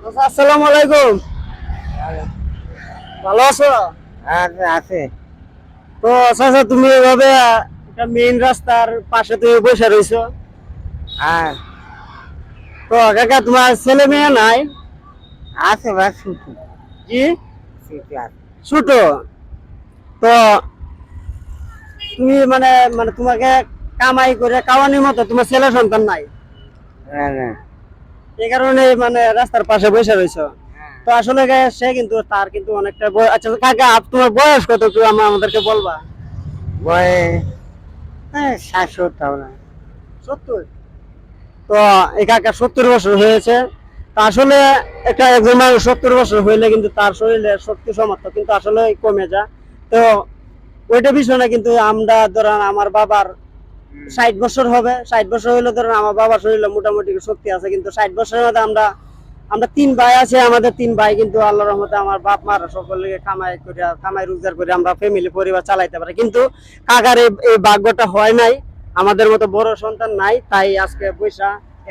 আসসালামু আলাইকুম। ভালো আছো? আছে। তো চাচা, তুমি এভাবে একটা মেইন রাস্তার পাশে তুমি বসে রইছো। আর তো কাকা, তোমার ছেলে মেয়ে নাই? আছে বা ছুটি কি? ছুটি আছে। ছোট? তো তুমি মানে মানে তোমাকে কামাই করে খাওয়ানোর মতো তোমার ছেলে সন্তান নাই, না না। এই কারণে মানে রাস্তার পাশে বসে রইছো। তো আসলে সে কিন্তু তার কিন্তু অনেকটা আচ্ছা কাকা, তোমার বয়স কত একটু আমাদেরকে বলবা? বয়স 60 না। 70? তো এই কাকা 70 বছর হয়েছে। তা আসলে একজন মানুষ 70 বছর হইলে কিন্তু তার শরীরে শক্তি সামর্থ্য কিন্তু আসলে কমে যায়। তো ওইটা বিষয় না, কিন্তু আমরা ধরেন আমার বাবার 60 বছর হবে, 60 বছর হইলে ধরেন আমার বাবার শরীরে মোটামুটি শক্তি আছে, কিন্তু 60 বছরের মধ্যে আমরা আমরা 3 ভাই আছে। আমাদের 3 ভাই কিন্তু আল্লাহর রহমতে আমার বাপ মার সকলে কামাই রোজগার করে আমরা ফ্যামিলি পরিবার চালাইতে পারি, কিন্তু কাকার এই ভাগ্যটা হয় নাই। আমাদের মতো বড় সন্তান নাই, তাই আজকে পয়সা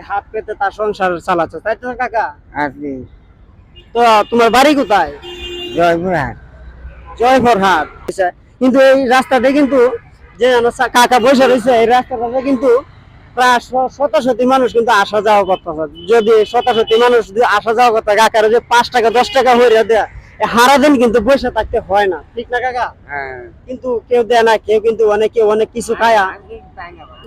হাত পেতে তার সংসার চালাচ্ছে, তাই তো কাকা? আপনি তো তোমার বাড়ি কোথায়? জয়পুরহাট। জয়পুরহাট। আচ্ছা, কিন্তু এই রাস্তাটা কিন্তু যে কাকা বসে রয়েছে, এই রাস্তাটাতে কিন্তু প্রায় শতাশতি মানুষ কিন্তু আসা যাওয়া করতেছে। যদি শতাশতি মানুষ যদি আসা যাওয়া করতে, কাকার যে 5 টাকা 10 টাকা হয়ে দেয়, হারা দিন কিন্তু বসে থাকতে হয় না, ঠিক না কাকা? হ্যাঁ। কিন্তু কেউ দেয় না, কেউ কিন্তু অনেকে অনেক কিছু খায়া,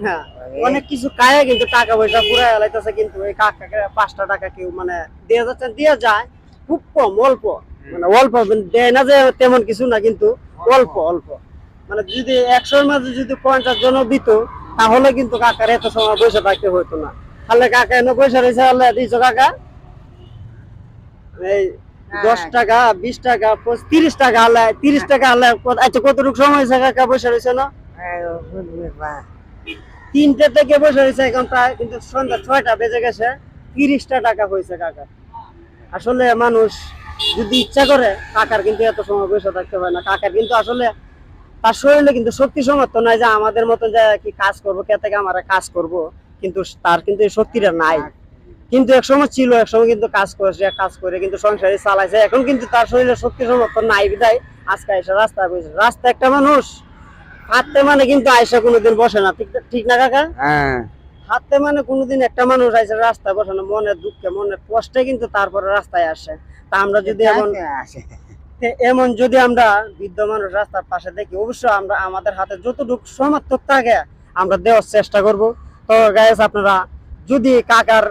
হ্যাঁ, অনেক কিছু খায়া কিন্তু টাকা পয়সা পুরাই লাইতেছে, কিন্তু এই কাকাকে 5টা টাকা কেউ মানে দিয়ে যাচ্ছে, দিয়ে যায় খুব কম, অল্প, মানে অল্প দেয় না যে তেমন কিছু না, কিন্তু অল্প অল্প। মানে যদি 100-এর মাঝে যদি 50 জন দিত, তাহলে কিন্তু কাকার এত সময় বসে থাকতে হতো না। তাহলে কাকা এনে বসে রয়েছে, হলে দিয়েছো কাকা এই 10 টাকা 20 টাকা 30 টাকা হলে, 30 টাকা হলে। আচ্ছা, কতটুকু সময় হয়েছে কাকা বসে রয়েছে না? 3টে থেকে বসে রয়েছে, এখন প্রায় কিন্তু সন্ধ্যা 6টা বেজে গেছে। 30টা টাকা হয়েছে কাকা। আসলে মানুষ যদি ইচ্ছা করে, কাকার কিন্তু এত সময় বসে থাকতে হয় না। কাকার কিন্তু আসলে তার শরীরে কিন্তু শক্তি সামর্থ্য নাই যে আমাদের মতো যে কি কাজ করবো, কে থেকে আমরা কাজ করব, কিন্তু তার কিন্তু এই শক্তিটা নাই। কিন্তু এক সময় ছিল, এক সময় কিন্তু কাজ করে কিন্তু সংসারে চালাইছে। এখন কিন্তু তার শরীরে শক্তি সামর্থ্য নাই বিদায় আজকে এসে রাস্তায় বসে। রাস্তা একটা মানুষ হাঁটতে মানে কিন্তু আয়সা কোনোদিন বসে না, ঠিক ঠিক না কাকা? হ্যাঁ। হাঁটতে মানে কোনোদিন একটা মানুষ আইসে রাস্তায় বসে না, মনের দুঃখে মনের কষ্টে কিন্তু তারপরে রাস্তায় আসে। তা আমরা যদি এমন যদি আমরা বৃদ্ধ মানুষ রাস্তার পাশে দেখি, অবশ্যই আমরা আমাদের হাতে যতটুকু সামর্থ্য থাকে আমরা দেওয়ার চেষ্টা করব। তো গাইস, আপনারা যদি কাকার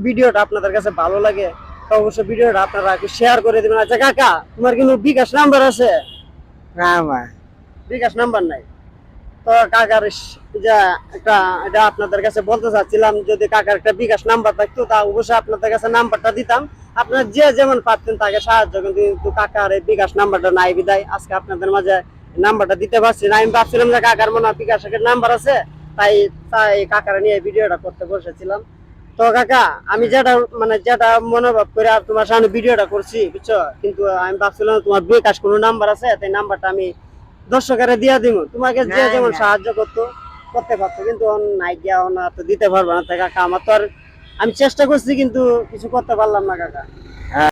ভিডিওটা আপনাদের কাছে ভালো লাগে, তো অবশ্যই ভিডিওটা আপনারা একটু শেয়ার করে দিবেন। আচ্ছা কাকা, তোমার কিন্তু বিকাশ নাম্বার আছে? না আমার বিকাশ নাম্বার নাই। তো কাকার যে একটা এটা আপনাদের কাছে বলতে চাচ্ছিলাম, যদি কাকার একটা বিকাশ নাম্বার থাকতো তা অবশ্যই আপনাদের কাছে নাম্বারটা দিতাম। আপনারা যে যেমন পারতেন তাকে সাহায্য, কিন্তু কাকার এই বিকাশ নাম্বারটা নাই বিদায় আজকে আপনাদের মাঝে নাম্বারটা দিতে পারছি না। আমি ভাবছিলাম যে কাকার মনে হয় বিকাশের নাম্বার আছে, তাই তাই কাকার নিয়ে ভিডিওটা করতে বসেছিলাম। তো কাকা, আমি যেটা মনোভাব করে আর তোমার সামনে ভিডিওটা করছি, বুঝছো, কিন্তু আমি ভাবছিলাম তোমার বিকাশ কোনো নাম্বার আছে, তাই নাম্বারটা আমি দর্শকের দিয়া দিব, তোমাকে যে যেমন সাহায্য করতে পারতো, কিন্তু নাই গিয়া না তো দিতে পারবো না। কাকা আমার তো আর, আমি চেষ্টা করছি কিন্তু কিছু করতে পারলাম না কাকা।